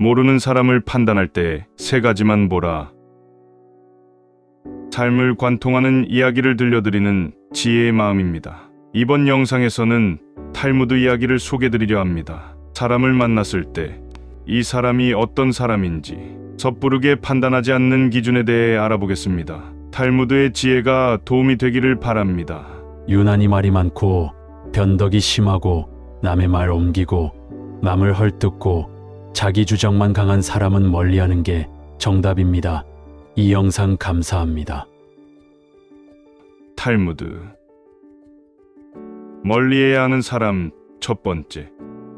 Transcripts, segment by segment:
모르는 사람을 판단할 때 세 가지만 보라. 삶을 관통하는 이야기를 들려드리는 지혜의 마음입니다. 이번 영상에서는 탈무드 이야기를 소개드리려 합니다. 사람을 만났을 때 이 사람이 어떤 사람인지 섣부르게 판단하지 않는 기준에 대해 알아보겠습니다. 탈무드의 지혜가 도움이 되기를 바랍니다. 유난히 말이 많고 변덕이 심하고 남의 말 옮기고 남을 헐뜯고 자기 주장만 강한 사람은 멀리하는 게 정답입니다. 이 영상 감사합니다. 탈무드. 멀리해야 하는 사람 첫 번째.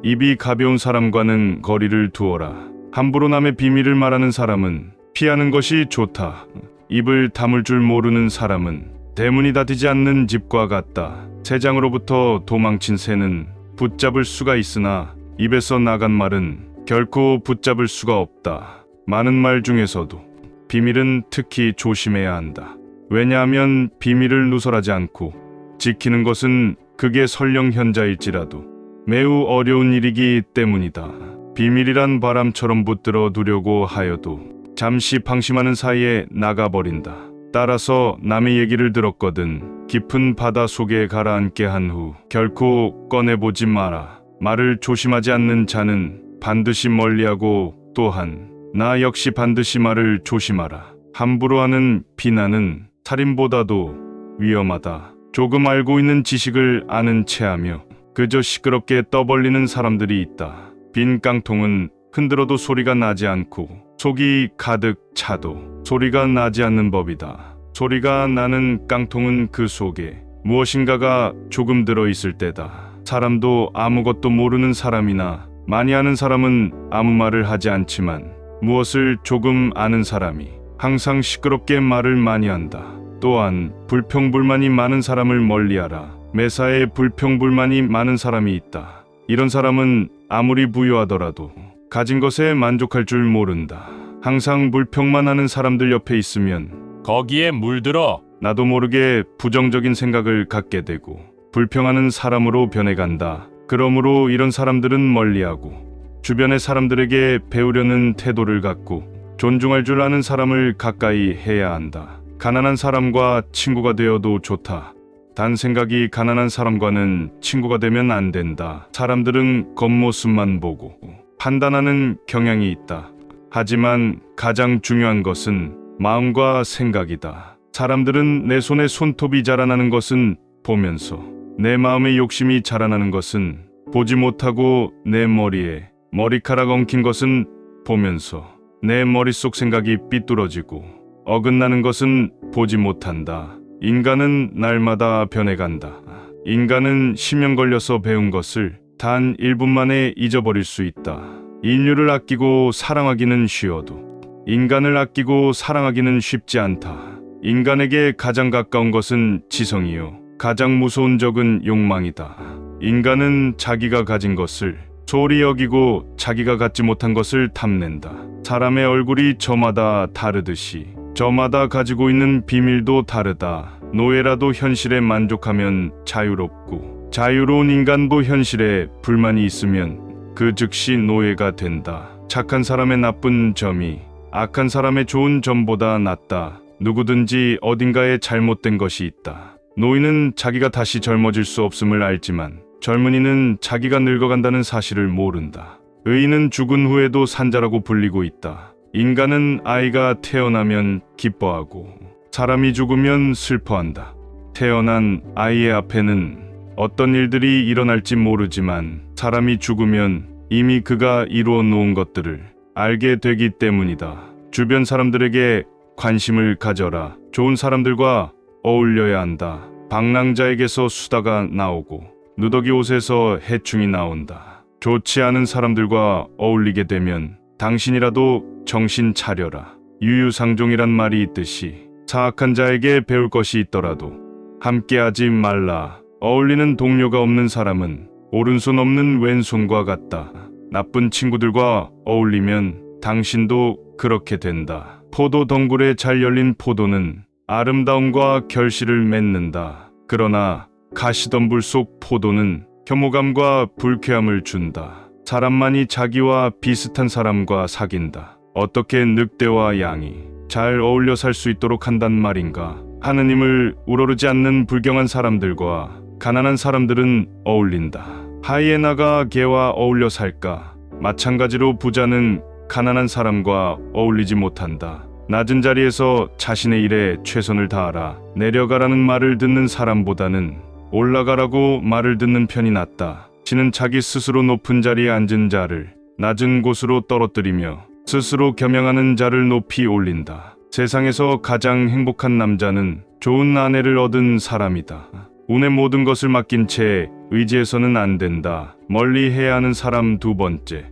입이 가벼운 사람과는 거리를 두어라. 함부로 남의 비밀을 말하는 사람은 피하는 것이 좋다. 입을 다물 줄 모르는 사람은 대문이 닫히지 않는 집과 같다. 새장으로부터 도망친 새는 붙잡을 수가 있으나 입에서 나간 말은 결코 붙잡을 수가 없다. 많은 말 중에서도 비밀은 특히 조심해야 한다. 왜냐하면 비밀을 누설하지 않고 지키는 것은 그게 설령 현자일지라도 매우 어려운 일이기 때문이다. 비밀이란 바람처럼 붙들어 두려고 하여도 잠시 방심하는 사이에 나가버린다. 따라서 남의 얘기를 들었거든 깊은 바다 속에 가라앉게 한 후 결코 꺼내보지 마라. 말을 조심하지 않는 자는 반드시 멀리하고 또한 나 역시 반드시 말을 조심하라. 함부로 하는 비난은 살인보다도 위험하다. 조금 알고 있는 지식을 아는 체하며 그저 시끄럽게 떠벌리는 사람들이 있다. 빈 깡통은 흔들어도 소리가 나지 않고 속이 가득 차도 소리가 나지 않는 법이다. 소리가 나는 깡통은 그 속에 무엇인가가 조금 들어있을 때다. 사람도 아무것도 모르는 사람이나 많이 아는 사람은 아무 말을 하지 않지만 무엇을 조금 아는 사람이 항상 시끄럽게 말을 많이 한다. 또한 불평불만이 많은 사람을 멀리하라. 매사에 불평불만이 많은 사람이 있다. 이런 사람은 아무리 부유하더라도 가진 것에 만족할 줄 모른다. 항상 불평만 하는 사람들 옆에 있으면 거기에 물들어 나도 모르게 부정적인 생각을 갖게 되고 불평하는 사람으로 변해간다. 그러므로 이런 사람들은 멀리하고 주변의 사람들에게 배우려는 태도를 갖고 존중할 줄 아는 사람을 가까이 해야 한다. 가난한 사람과 친구가 되어도 좋다. 단 생각이 가난한 사람과는 친구가 되면 안 된다. 사람들은 겉모습만 보고 판단하는 경향이 있다. 하지만 가장 중요한 것은 마음과 생각이다. 사람들은 내 손에 손톱이 자라나는 것은 보면서 내 마음의 욕심이 자라나는 것은 보지 못하고 내 머리에 머리카락 엉킨 것은 보면서 내 머릿속 생각이 삐뚤어지고 어긋나는 것은 보지 못한다. 인간은 날마다 변해간다. 인간은 10년 걸려서 배운 것을 단 1분 만에 잊어버릴 수 있다. 인류를 아끼고 사랑하기는 쉬워도 인간을 아끼고 사랑하기는 쉽지 않다. 인간에게 가장 가까운 것은 지성이요 가장 무서운 적은 욕망이다. 인간은 자기가 가진 것을 소홀히 여기고 자기가 갖지 못한 것을 탐낸다. 사람의 얼굴이 저마다 다르듯이 저마다 가지고 있는 비밀도 다르다. 노예라도 현실에 만족하면 자유롭고 자유로운 인간도 현실에 불만이 있으면 그 즉시 노예가 된다. 착한 사람의 나쁜 점이 악한 사람의 좋은 점보다 낫다. 누구든지 어딘가에 잘못된 것이 있다. 노인은 자기가 다시 젊어질 수 없음을 알지만 젊은이는 자기가 늙어간다는 사실을 모른다. 의인은 죽은 후에도 산자라고 불리고 있다. 인간은 아이가 태어나면 기뻐하고 사람이 죽으면 슬퍼한다. 태어난 아이의 앞에는 어떤 일들이 일어날지 모르지만 사람이 죽으면 이미 그가 이루어 놓은 것들을 알게 되기 때문이다. 주변 사람들에게 관심을 가져라. 좋은 사람들과 어울려야 한다. 방랑자에게서 수다가 나오고 누더기 옷에서 해충이 나온다. 좋지 않은 사람들과 어울리게 되면 당신이라도 정신 차려라. 유유상종이란 말이 있듯이 사악한 자에게 배울 것이 있더라도 함께하지 말라. 어울리는 동료가 없는 사람은 오른손 없는 왼손과 같다. 나쁜 친구들과 어울리면 당신도 그렇게 된다. 포도 덩굴에 잘 열린 포도는 아름다움과 결실을 맺는다. 그러나 가시덤불 속 포도는 혐오감과 불쾌함을 준다. 사람만이 자기와 비슷한 사람과 사귄다. 어떻게 늑대와 양이 잘 어울려 살 수 있도록 한단 말인가? 하느님을 우러르지 않는 불경한 사람들과 가난한 사람들은 어울린다. 하이에나가 개와 어울려 살까? 마찬가지로 부자는 가난한 사람과 어울리지 못한다. 낮은 자리에서 자신의 일에 최선을 다하라. 내려가라는 말을 듣는 사람보다는 올라가라고 말을 듣는 편이 낫다. 신은 자기 스스로 높은 자리에 앉은 자를 낮은 곳으로 떨어뜨리며 스스로 겸양하는 자를 높이 올린다. 세상에서 가장 행복한 남자는 좋은 아내를 얻은 사람이다. 운의 모든 것을 맡긴 채 의지해서는 안 된다. 멀리 해야 하는 사람. 두 번째,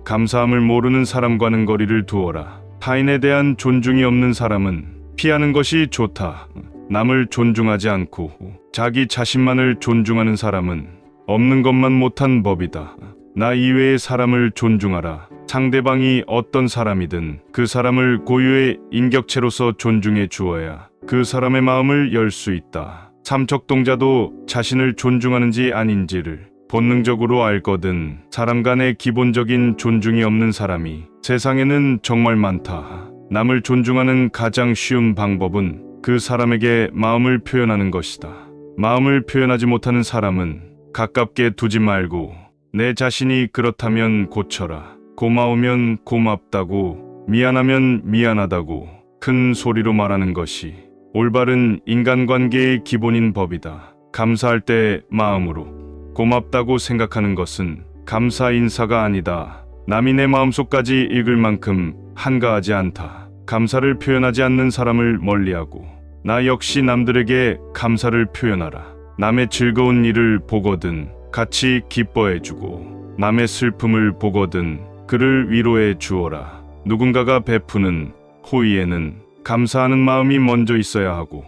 감사함을 모르는 사람과는 거리를 두어라. 타인에 대한 존중이 없는 사람은 피하는 것이 좋다. 남을 존중하지 않고 자기 자신만을 존중하는 사람은 없는 것만 못한 법이다. 나 이외의 사람을 존중하라. 상대방이 어떤 사람이든 그 사람을 고유의 인격체로서 존중해 주어야 그 사람의 마음을 열 수 있다. 삼척동자도 자신을 존중하는지 아닌지를 본능적으로 알거든. 사람 간의 기본적인 존중이 없는 사람이 세상에는 정말 많다. 남을 존중하는 가장 쉬운 방법은 그 사람에게 마음을 표현하는 것이다. 마음을 표현하지 못하는 사람은 가깝게 두지 말고 내 자신이 그렇다면 고쳐라. 고마우면 고맙다고, 미안하면 미안하다고 큰 소리로 말하는 것이 올바른 인간관계의 기본인 법이다. 감사할 때 마음으로 고맙다고 생각하는 것은 감사 인사가 아니다. 남이 내 마음속까지 읽을 만큼 한가하지 않다. 감사를 표현하지 않는 사람을 멀리하고 나 역시 남들에게 감사를 표현하라. 남의 즐거운 일을 보거든 같이 기뻐해주고 남의 슬픔을 보거든 그를 위로해 주어라. 누군가가 베푸는 호의에는 감사하는 마음이 먼저 있어야 하고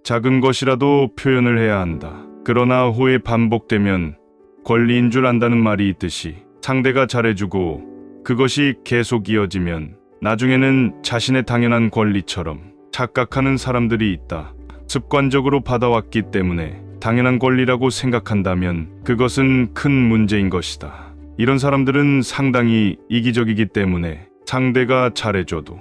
작은 것이라도 표현을 해야 한다. 그러나 호의 반복되면 권리인 줄 안다는 말이 있듯이 상대가 잘해주고 그것이 계속 이어지면 나중에는 자신의 당연한 권리처럼 착각하는 사람들이 있다. 습관적으로 받아왔기 때문에 당연한 권리라고 생각한다면 그것은 큰 문제인 것이다. 이런 사람들은 상당히 이기적이기 때문에 상대가 잘해줘도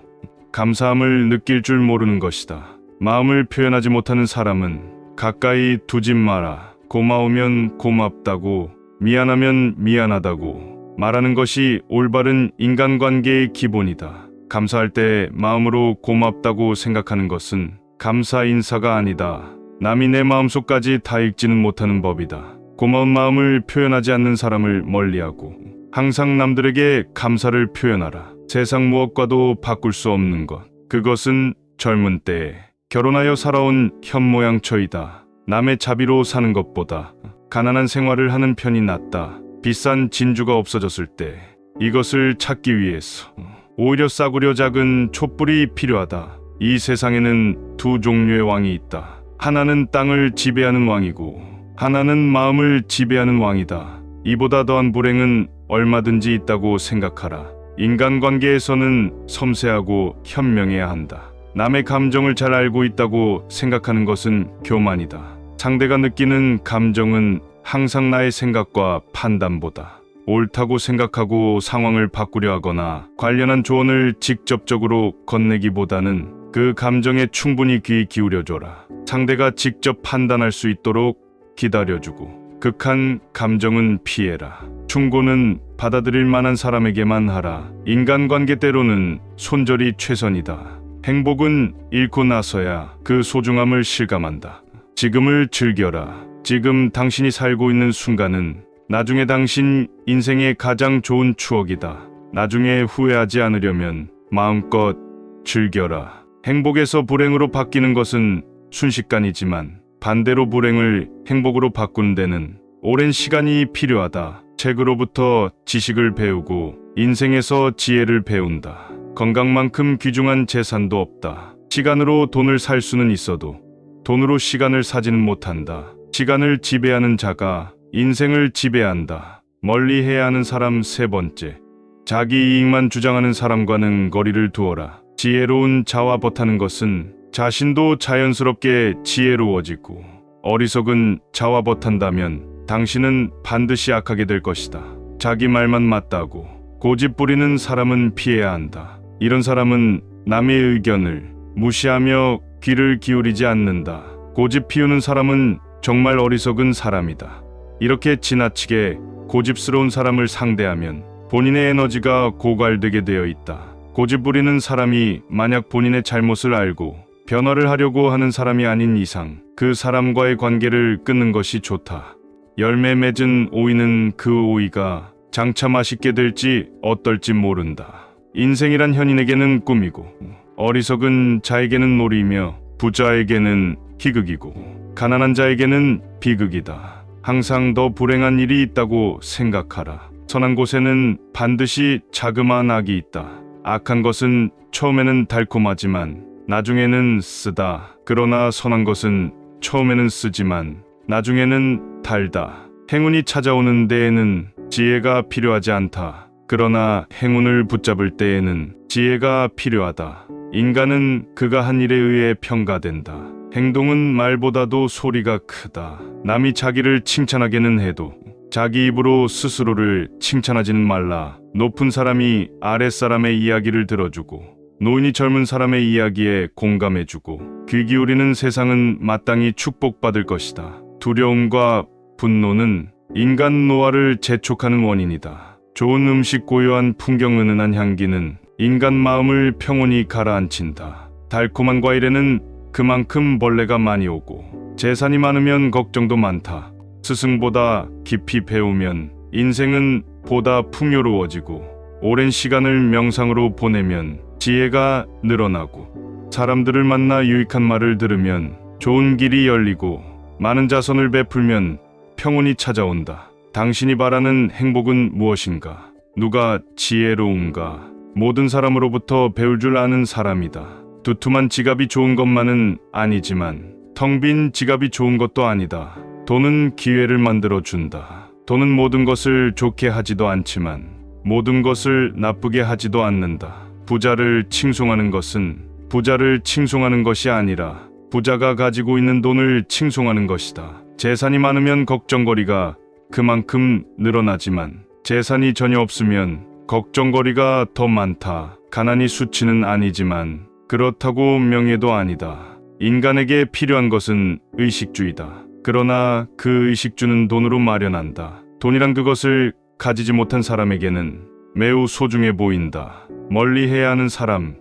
감사함을 느낄 줄 모르는 것이다. 마음을 표현하지 못하는 사람은 가까이 두지 마라. 고마우면 고맙다고, 미안하면 미안하다고 말하는 것이 올바른 인간관계의 기본이다. 감사할 때 마음으로 고맙다고 생각하는 것은 감사 인사가 아니다. 남이 내 마음속까지 다 읽지는 못하는 법이다. 고마운 마음을 표현하지 않는 사람을 멀리하고 항상 남들에게 감사를 표현하라. 세상 무엇과도 바꿀 수 없는 것, 그것은 젊은 때에 결혼하여 살아온 현모양처이다. 남의 자비로 사는 것보다 가난한 생활을 하는 편이 낫다. 비싼 진주가 없어졌을 때 이것을 찾기 위해서 오히려 싸구려 작은 촛불이 필요하다. 이 세상에는 두 종류의 왕이 있다. 하나는 땅을 지배하는 왕이고 하나는 마음을 지배하는 왕이다. 이보다 더한 불행은 얼마든지 있다고 생각하라. 인간관계에서는 섬세하고 현명해야 한다. 남의 감정을 잘 알고 있다고 생각하는 것은 교만이다. 상대가 느끼는 감정은 항상 나의 생각과 판단보다 옳다고 생각하고 상황을 바꾸려 하거나 관련한 조언을 직접적으로 건네기보다는 그 감정에 충분히 귀 기울여줘라. 상대가 직접 판단할 수 있도록 기다려주고 극한 감정은 피해라. 충고는 받아들일 만한 사람에게만 하라. 인간관계 때로는 손절이 최선이다. 행복은 잃고 나서야 그 소중함을 실감한다. 지금을 즐겨라. 지금 당신이 살고 있는 순간은 나중에 당신 인생의 가장 좋은 추억이다. 나중에 후회하지 않으려면 마음껏 즐겨라. 행복에서 불행으로 바뀌는 것은 순식간이지만 반대로 불행을 행복으로 바꾸는 데는 오랜 시간이 필요하다. 책으로부터 지식을 배우고 인생에서 지혜를 배운다. 건강만큼 귀중한 재산도 없다. 시간으로 돈을 살 수는 있어도 돈으로 시간을 사지는 못한다. 시간을 지배하는 자가 인생을 지배한다. 멀리해야 하는 사람. 세 번째, 자기 이익만 주장하는 사람과는 거리를 두어라. 지혜로운 자와 버타는 것은 자신도 자연스럽게 지혜로워지고 어리석은 자와 버탄다면 당신은 반드시 악하게 될 것이다. 자기 말만 맞다고 고집 부리는 사람은 피해야 한다. 이런 사람은 남의 의견을 무시하며 귀를 기울이지 않는다. 고집 피우는 사람은 정말 어리석은 사람이다. 이렇게 지나치게 고집스러운 사람을 상대하면 본인의 에너지가 고갈되게 되어 있다. 고집 부리는 사람이 만약 본인의 잘못을 알고 변화를 하려고 하는 사람이 아닌 이상 그 사람과의 관계를 끊는 것이 좋다. 열매 맺은 오이는 그 오이가 장차 맛있게 될지 어떨지 모른다. 인생이란 현인에게는 꿈이고 어리석은 자에게는 놀이며 부자에게는 희극이고 가난한 자에게는 비극이다. 항상 더 불행한 일이 있다고 생각하라. 선한 곳에는 반드시 자그마한 악이 있다. 악한 것은 처음에는 달콤하지만 나중에는 쓰다. 그러나 선한 것은 처음에는 쓰지만 나중에는 달다. 행운이 찾아오는 데에는 지혜가 필요하지 않다. 그러나 행운을 붙잡을 때에는 지혜가 필요하다. 인간은 그가 한 일에 의해 평가된다. 행동은 말보다도 소리가 크다. 남이 자기를 칭찬하게는 해도 자기 입으로 스스로를 칭찬하지는 말라. 높은 사람이 아랫사람의 이야기를 들어주고 노인이 젊은 사람의 이야기에 공감해주고 귀 기울이는 세상은 마땅히 축복받을 것이다. 두려움과 분노는 인간 노화를 재촉하는 원인이다. 좋은 음식 고요한 풍경 은은한 향기는 인간 마음을 평온히 가라앉힌다. 달콤한 과일에는 그만큼 벌레가 많이 오고 재산이 많으면 걱정도 많다. 스승보다 깊이 배우면 인생은 보다 풍요로워지고 오랜 시간을 명상으로 보내면 지혜가 늘어나고 사람들을 만나 유익한 말을 들으면 좋은 길이 열리고 많은 자선을 베풀면 평온이 찾아온다. 당신이 바라는 행복은 무엇인가? 누가 지혜로운가? 모든 사람으로부터 배울 줄 아는 사람이다. 두툼한 지갑이 좋은 것만은 아니지만 텅 빈 지갑이 좋은 것도 아니다. 돈은 기회를 만들어 준다. 돈은 모든 것을 좋게 하지도 않지만 모든 것을 나쁘게 하지도 않는다. 부자를 칭송하는 것은 부자를 칭송하는 것이 아니라 부자가 가지고 있는 돈을 칭송하는 것이다. 재산이 많으면 걱정거리가 그만큼 늘어나지만 재산이 전혀 없으면 걱정거리가 더 많다. 가난이 수치는 아니지만 그렇다고 명예도 아니다. 인간에게 필요한 것은 의식주이다. 그러나 그 의식주는 돈으로 마련한다. 돈이란 그것을 가지지 못한 사람에게는 매우 소중해 보인다. 멀리해야 하는 사람.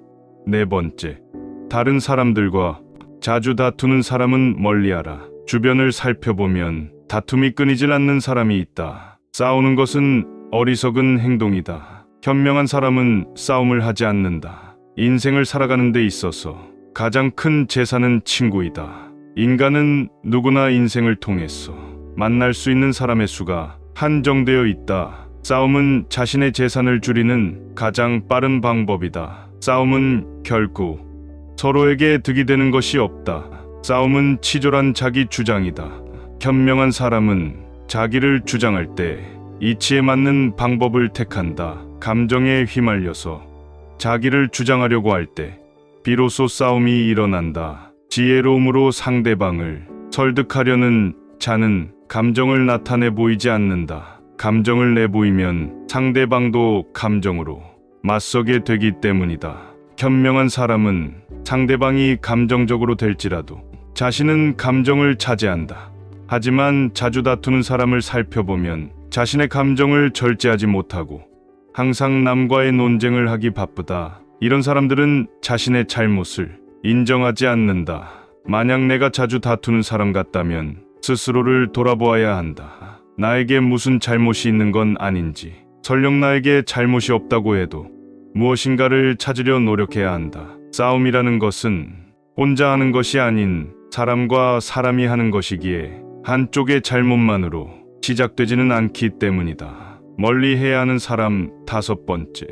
네 번째, 다른 사람들과 자주 다투는 사람은 멀리하라. 주변을 살펴보면 다툼이 끊이질 않는 사람이 있다. 싸우는 것은 어리석은 행동이다. 현명한 사람은 싸움을 하지 않는다. 인생을 살아가는 데 있어서 가장 큰 재산은 친구이다. 인간은 누구나 인생을 통해서 만날 수 있는 사람의 수가 한정되어 있다. 싸움은 자신의 재산을 줄이는 가장 빠른 방법이다. 싸움은 결코 서로에게 득이 되는 것이 없다. 싸움은 치졸한 자기 주장이다. 현명한 사람은 자기를 주장할 때 이치에 맞는 방법을 택한다. 감정에 휘말려서 자기를 주장하려고 할 때 비로소 싸움이 일어난다. 지혜로움으로 상대방을 설득하려는 자는 감정을 나타내 보이지 않는다. 감정을 내보이면 상대방도 감정으로 맞서게 되기 때문이다. 현명한 사람은 상대방이 감정적으로 될지라도 자신은 감정을 자제한다. 하지만 자주 다투는 사람을 살펴보면 자신의 감정을 절제하지 못하고 항상 남과의 논쟁을 하기 바쁘다. 이런 사람들은 자신의 잘못을 인정하지 않는다. 만약 내가 자주 다투는 사람 같다면 스스로를 돌아보아야 한다. 나에게 무슨 잘못이 있는 건 아닌지, 설령 나에게 잘못이 없다고 해도 무엇인가를 찾으려 노력해야 한다. 싸움이라는 것은 혼자 하는 것이 아닌 사람과 사람이 하는 것이기에 한쪽의 잘못만으로 시작되지는 않기 때문이다. 멀리 해야 하는 사람. 다섯 번째,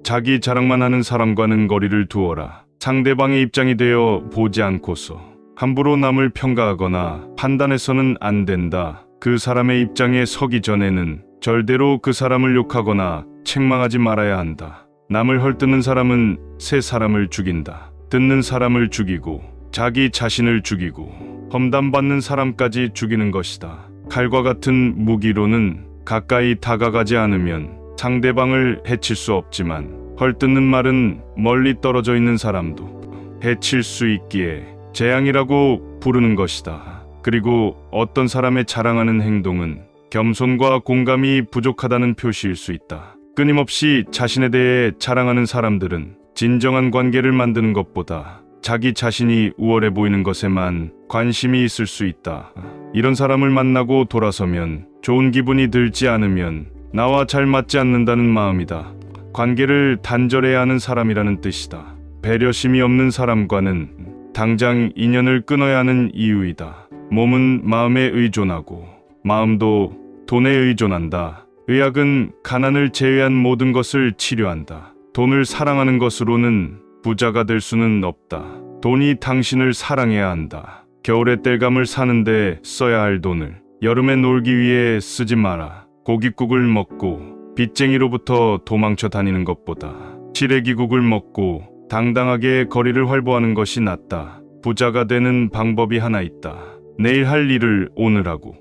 자기 자랑만 하는 사람과는 거리를 두어라. 상대방의 입장이 되어 보지 않고서 함부로 남을 평가하거나 판단해서는 안 된다. 그 사람의 입장에 서기 전에는 절대로 그 사람을 욕하거나 책망하지 말아야 한다. 남을 헐뜯는 사람은 새 사람을 죽인다. 듣는 사람을 죽이고 자기 자신을 죽이고 험담받는 사람까지 죽이는 것이다. 칼과 같은 무기로는 가까이 다가가지 않으면 상대방을 해칠 수 없지만 헐뜯는 말은 멀리 떨어져 있는 사람도 해칠 수 있기에 재앙이라고 부르는 것이다. 그리고 어떤 사람의 자랑하는 행동은 겸손과 공감이 부족하다는 표시일 수 있다. 끊임없이 자신에 대해 자랑하는 사람들은 진정한 관계를 만드는 것보다 자기 자신이 우월해 보이는 것에만 관심이 있을 수 있다. 이런 사람을 만나고 돌아서면 좋은 기분이 들지 않으면 나와 잘 맞지 않는다는 마음이다. 관계를 단절해야 하는 사람이라는 뜻이다. 배려심이 없는 사람과는 당장 인연을 끊어야 하는 이유이다. 몸은 마음에 의존하고 마음도 돈에 의존한다. 의학은 가난을 제외한 모든 것을 치료한다. 돈을 사랑하는 것으로는 부자가 될 수는 없다. 돈이 당신을 사랑해야 한다. 겨울에 땔감을 사는데 써야 할 돈을 여름에 놀기 위해 쓰지 마라. 고깃국을 먹고 빚쟁이로부터 도망쳐 다니는 것보다 시래기국을 먹고 당당하게 거리를 활보하는 것이 낫다. 부자가 되는 방법이 하나 있다. 내일 할 일을 오늘 하고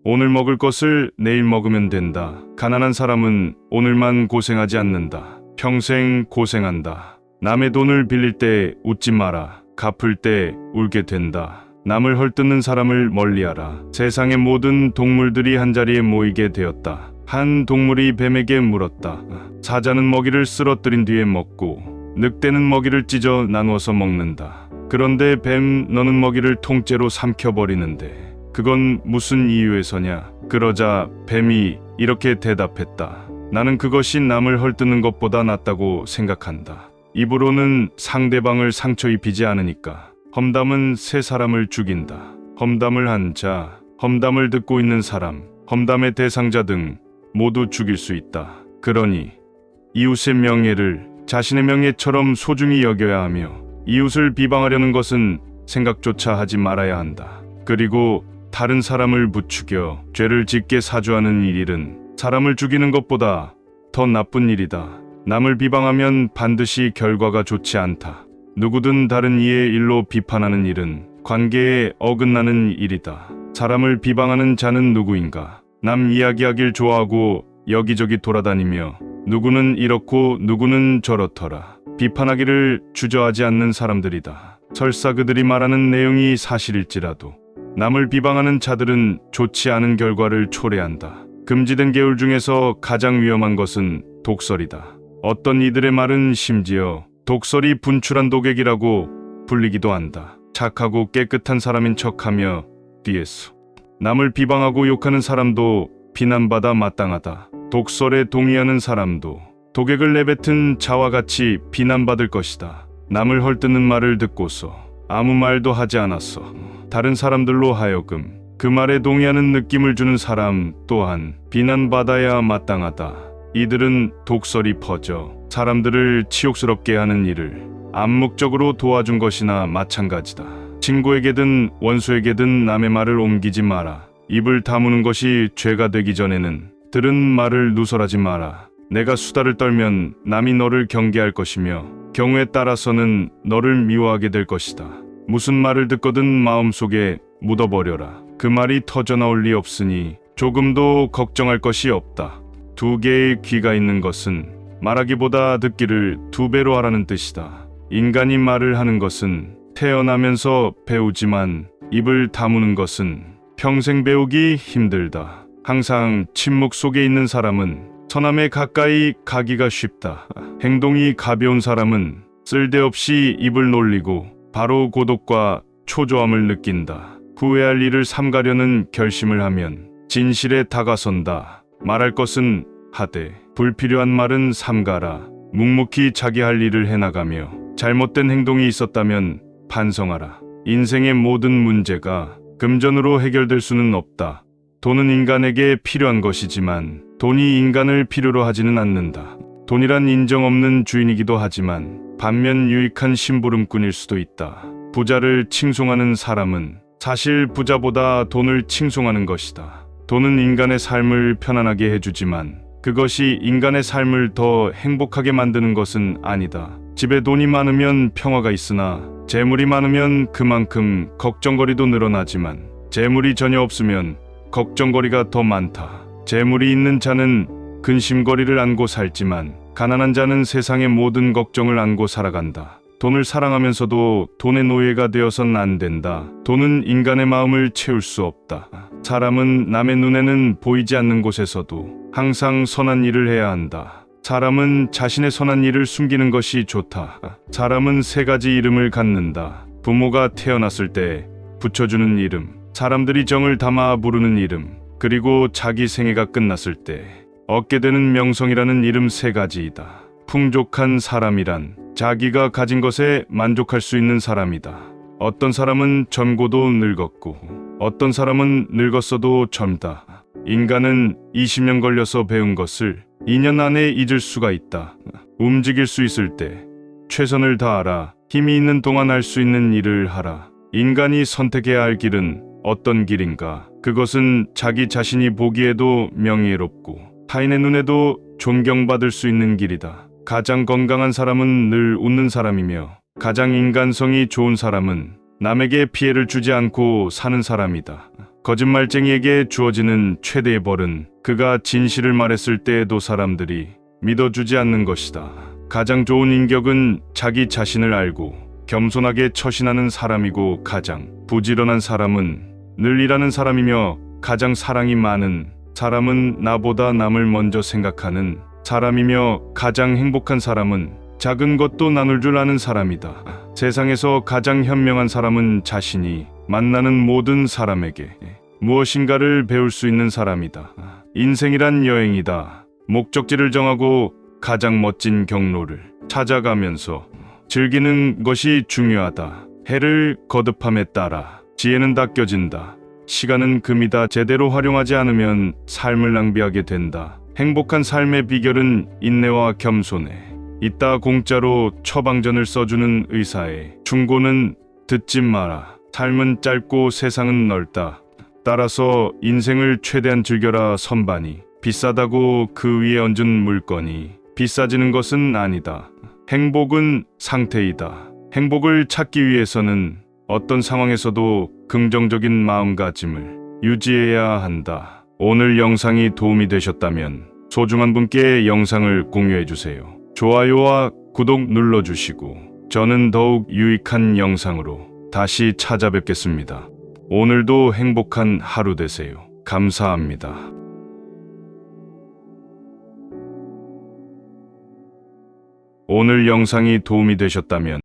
오늘 먹을 것을 내일 먹으면 된다. 가난한 사람은 오늘만 고생하지 않는다. 평생 고생한다. 남의 돈을 빌릴 때 웃지 마라. 갚을 때 울게 된다. 남을 헐뜯는 사람을 멀리하라. 세상의 모든 동물들이 한자리에 모이게 되었다. 한 동물이 뱀에게 물었다. 사자는 먹이를 쓰러뜨린 뒤에 먹고 늑대는 먹이를 찢어 나누어서 먹는다. 그런데 뱀, 너는 먹이를 통째로 삼켜버리는데 그건 무슨 이유에서냐? 그러자 뱀이 이렇게 대답했다. 나는 그것이 남을 헐뜯는 것보다 낫다고 생각한다. 입으로는 상대방을 상처 입히지 않으니까. 험담은 세 사람을 죽인다. 험담을 한 자, 험담을 듣고 있는 사람, 험담의 대상자 등 모두 죽일 수 있다. 그러니 이웃의 명예를 자신의 명예처럼 소중히 여겨야 하며 이웃을 비방하려는 것은 생각조차 하지 말아야 한다. 그리고 다른 사람을 부추겨 죄를 짓게 사주하는 이 일은 사람을 죽이는 것보다 더 나쁜 일이다. 남을 비방하면 반드시 결과가 좋지 않다. 누구든 다른 이의 일로 비판하는 일은 관계에 어긋나는 일이다. 사람을 비방하는 자는 누구인가? 남 이야기하길 좋아하고 여기저기 돌아다니며 누구는 이렇고 누구는 저렇더라. 비판하기를 주저하지 않는 사람들이다. 설사 그들이 말하는 내용이 사실일지라도 남을 비방하는 자들은 좋지 않은 결과를 초래한다. 금지된 계율 중에서 가장 위험한 것은 독설이다. 어떤 이들의 말은 심지어 독설이 분출한 독액이라고 불리기도 한다. 착하고 깨끗한 사람인 척하며 뒤에서 남을 비방하고 욕하는 사람도 비난받아 마땅하다. 독설에 동의하는 사람도 독액을 내뱉은 자와 같이 비난받을 것이다. 남을 헐뜯는 말을 듣고서 아무 말도 하지 않았어. 다른 사람들로 하여금 그 말에 동의하는 느낌을 주는 사람 또한 비난받아야 마땅하다. 이들은 독설이 퍼져 사람들을 치욕스럽게 하는 일을 암묵적으로 도와준 것이나 마찬가지다. 친구에게든 원수에게든 남의 말을 옮기지 마라. 입을 다무는 것이 죄가 되기 전에는 들은 말을 누설하지 마라. 내가 수다를 떨면 남이 너를 경계할 것이며 경우에 따라서는 너를 미워하게 될 것이다. 무슨 말을 듣거든 마음속에 묻어버려라. 그 말이 터져나올 리 없으니 조금도 걱정할 것이 없다. 두 개의 귀가 있는 것은 말하기보다 듣기를 두 배로 하라는 뜻이다. 인간이 말을 하는 것은 태어나면서 배우지만 입을 다무는 것은 평생 배우기 힘들다. 항상 침묵 속에 있는 사람은 선함에 가까이 가기가 쉽다. 행동이 가벼운 사람은 쓸데없이 입을 놀리고 바로 고독과 초조함을 느낀다. 후회할 일을 삼가려는 결심을 하면 진실에 다가선다. 말할 것은 하되 불필요한 말은 삼가라. 묵묵히 자기 할 일을 해나가며 잘못된 행동이 있었다면 반성하라. 인생의 모든 문제가 금전으로 해결될 수는 없다. 돈은 인간에게 필요한 것이지만 돈이 인간을 필요로 하지는 않는다. 돈이란 인정 없는 주인이기도 하지만 반면 유익한 심부름꾼일 수도 있다. 부자를 칭송하는 사람은 사실 부자보다 돈을 칭송하는 것이다. 돈은 인간의 삶을 편안하게 해주지만 그것이 인간의 삶을 더 행복하게 만드는 것은 아니다. 집에 돈이 많으면 평화가 있으나 재물이 많으면 그만큼 걱정거리도 늘어나지만 재물이 전혀 없으면 걱정거리가 더 많다. 재물이 있는 자는 근심거리를 안고 살지만 가난한 자는 세상의 모든 걱정을 안고 살아간다. 돈을 사랑하면서도 돈의 노예가 되어선 안 된다. 돈은 인간의 마음을 채울 수 없다. 사람은 남의 눈에는 보이지 않는 곳에서도 항상 선한 일을 해야 한다. 사람은 자신의 선한 일을 숨기는 것이 좋다. 사람은 세 가지 이름을 갖는다. 부모가 태어났을 때 붙여주는 이름, 사람들이 정을 담아 부르는 이름, 그리고 자기 생애가 끝났을 때 얻게 되는 명성이라는 이름 세 가지이다. 풍족한 사람이란 자기가 가진 것에 만족할 수 있는 사람이다. 어떤 사람은 젊고도 늙었고 어떤 사람은 늙었어도 젊다. 인간은 20년 걸려서 배운 것을 2년 안에 잊을 수가 있다. 움직일 수 있을 때 최선을 다하라. 힘이 있는 동안 할 수 있는 일을 하라. 인간이 선택해야 할 길은 어떤 길인가? 그것은 자기 자신이 보기에도 명예롭고 타인의 눈에도 존경받을 수 있는 길이다. 가장 건강한 사람은 늘 웃는 사람이며 가장 인간성이 좋은 사람은 남에게 피해를 주지 않고 사는 사람이다. 거짓말쟁이에게 주어지는 최대의 벌은 그가 진실을 말했을 때에도 사람들이 믿어주지 않는 것이다. 가장 좋은 인격은 자기 자신을 알고 겸손하게 처신하는 사람이고 가장 부지런한 사람은 늘 일하는 사람이며 가장 사랑이 많은 사람은 나보다 남을 먼저 생각하는 사람이며 가장 행복한 사람은 작은 것도 나눌 줄 아는 사람이다. 세상에서 가장 현명한 사람은 자신이 만나는 모든 사람에게 무엇인가를 배울 수 있는 사람이다. 인생이란 여행이다. 목적지를 정하고 가장 멋진 경로를 찾아가면서 즐기는 것이 중요하다. 해를 거듭함에 따라 지혜는 닦여진다. 시간은 금이다. 제대로 활용하지 않으면 삶을 낭비하게 된다. 행복한 삶의 비결은 인내와 겸손에 있다. 공짜로 처방전을 써주는 의사의 충고는 듣지 마라. 삶은 짧고 세상은 넓다. 따라서 인생을 최대한 즐겨라. 선반이 비싸다고 그 위에 얹은 물건이 비싸지는 것은 아니다. 행복은 상태이다. 행복을 찾기 위해서는 어떤 상황에서도 긍정적인 마음가짐을 유지해야 한다. 오늘 영상이 도움이 되셨다면 소중한 분께 영상을 공유해 주세요. 좋아요와 구독 눌러주시고 저는 더욱 유익한 영상으로 다시 찾아뵙겠습니다. 오늘도 행복한 하루 되세요. 감사합니다. 오늘 영상이 도움이 되셨다면